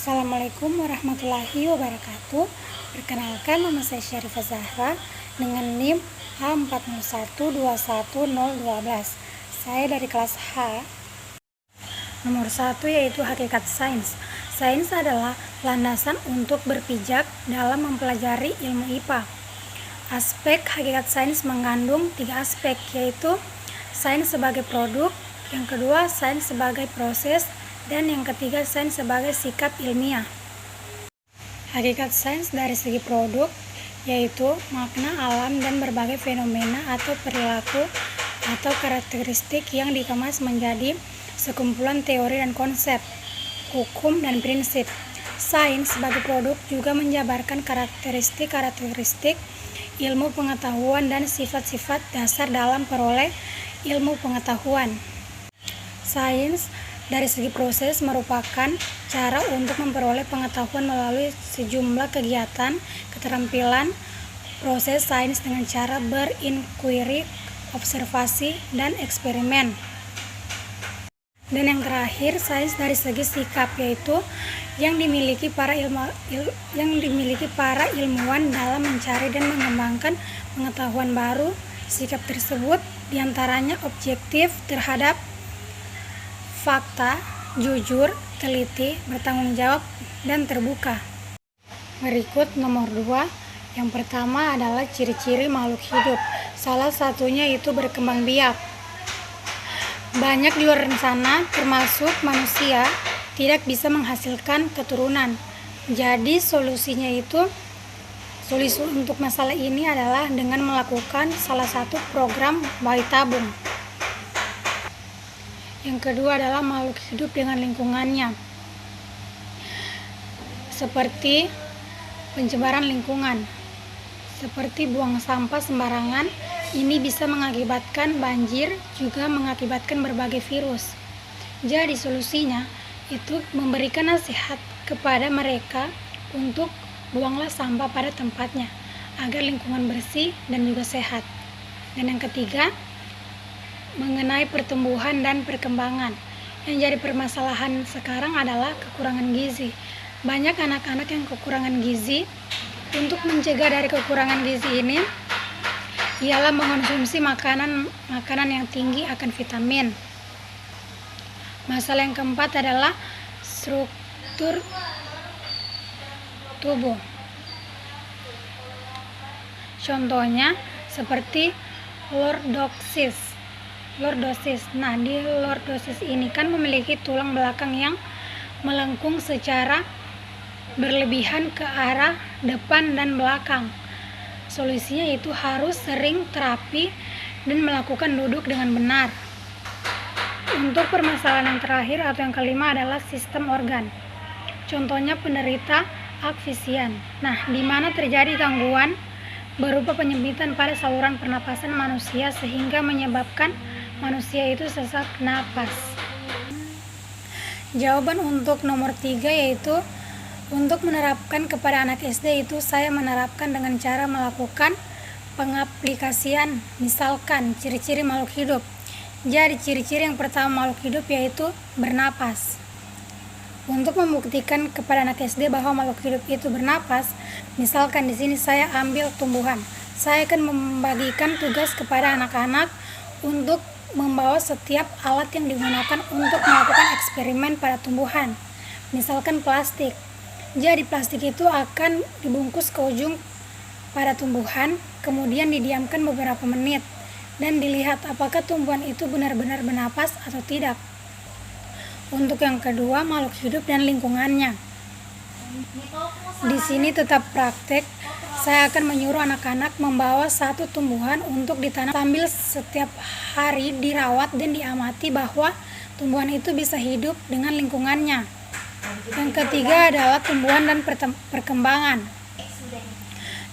Assalamualaikum warahmatullahi wabarakatuh. Perkenalkan, nama saya Syarifah Zahra dengan NIM A40121012. Saya dari kelas H. Nomor 1 yaitu hakikat sains. Sains adalah landasan untuk berpijak dalam mempelajari ilmu IPA. Aspek hakikat sains mengandung 3 aspek, yaitu sains sebagai produk, yang kedua sains sebagai proses, dan yang ketiga sains sebagai sikap ilmiah. Hakikat sains dari segi produk yaitu makna alam dan berbagai fenomena atau perilaku atau karakteristik yang dikemas menjadi sekumpulan teori dan konsep, hukum dan prinsip. Sains sebagai produk juga menjabarkan karakteristik ilmu pengetahuan dan sifat-sifat dasar dalam peroleh ilmu pengetahuan. Sains dari segi proses merupakan cara untuk memperoleh pengetahuan melalui sejumlah kegiatan, keterampilan, proses sains dengan cara berinkuiri, observasi, dan eksperimen. Dan yang terakhir, sains dari segi sikap, yaitu yang dimiliki para ilmuwan dalam mencari dan mengembangkan pengetahuan baru. Sikap tersebut diantaranya objektif terhadap fakta, jujur, teliti, bertanggung jawab, dan terbuka. Berikut nomor 2. Yang pertama adalah ciri-ciri makhluk hidup. Salah satunya itu berkembang biak. Banyak di luar sana, termasuk manusia, tidak bisa menghasilkan keturunan. Jadi solusi untuk masalah ini adalah dengan melakukan salah satu program bayi tabung. Yang kedua adalah makhluk hidup dengan lingkungannya, seperti pencemaran lingkungan, seperti buang sampah sembarangan. Ini bisa mengakibatkan banjir, juga mengakibatkan berbagai virus. Jadi solusinya itu memberikan nasihat kepada mereka untuk buanglah sampah pada tempatnya, agar lingkungan bersih dan juga sehat. Dan yang ketiga, mengenai pertumbuhan dan perkembangan. Yang jadi permasalahan sekarang adalah kekurangan gizi. Banyak anak-anak yang kekurangan gizi. Untuk mencegah dari kekurangan gizi ini ialah mengonsumsi makanan yang tinggi akan vitamin. Masalah yang keempat adalah struktur tubuh. Contohnya seperti lordosis. Nah, di lordosis ini kan memiliki tulang belakang yang melengkung secara berlebihan ke arah depan dan belakang. Solusinya itu harus sering terapi dan melakukan duduk dengan benar. Untuk permasalahan yang terakhir atau yang kelima adalah sistem organ. Contohnya penderita asfiksian. Nah, di mana terjadi gangguan berupa penyempitan pada saluran pernapasan manusia sehingga menyebabkan manusia itu sesak napas. Jawaban untuk nomor 3 yaitu untuk menerapkan kepada anak SD itu saya menerapkan dengan cara melakukan pengaplikasian. Misalkan ciri-ciri makhluk hidup. Jadi ciri-ciri yang pertama makhluk hidup yaitu bernapas. Untuk membuktikan kepada anak SD bahwa makhluk hidup itu bernapas, misalkan di sini saya ambil tumbuhan. Saya akan membagikan tugas kepada anak-anak untuk membawa setiap alat yang digunakan untuk melakukan eksperimen pada tumbuhan. Misalkan plastik. Jadi plastik itu akan dibungkus ke ujung pada tumbuhan, kemudian didiamkan beberapa menit dan dilihat apakah tumbuhan itu benar-benar bernapas atau tidak. Untuk yang kedua, makhluk hidup dan lingkungannya. Di sini tetap praktek. Saya akan menyuruh anak-anak membawa satu tumbuhan untuk ditanam sambil setiap hari dirawat dan diamati bahwa tumbuhan itu bisa hidup dengan lingkungannya. Yang ketiga adalah tumbuhan dan perkembangan.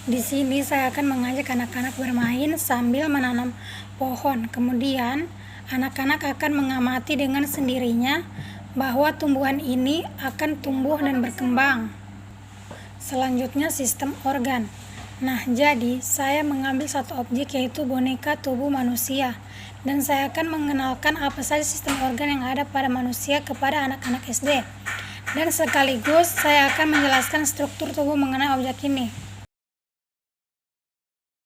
Di sini saya akan mengajak anak-anak bermain sambil menanam pohon. Kemudian anak-anak akan mengamati dengan sendirinya bahwa tumbuhan ini akan tumbuh dan berkembang. Selanjutnya sistem organ. Nah, jadi saya mengambil satu objek yaitu boneka tubuh manusia dan saya akan mengenalkan apa saja sistem organ yang ada pada manusia kepada anak-anak SD. dan sekaligus saya akan menjelaskan struktur tubuh mengenai objek ini.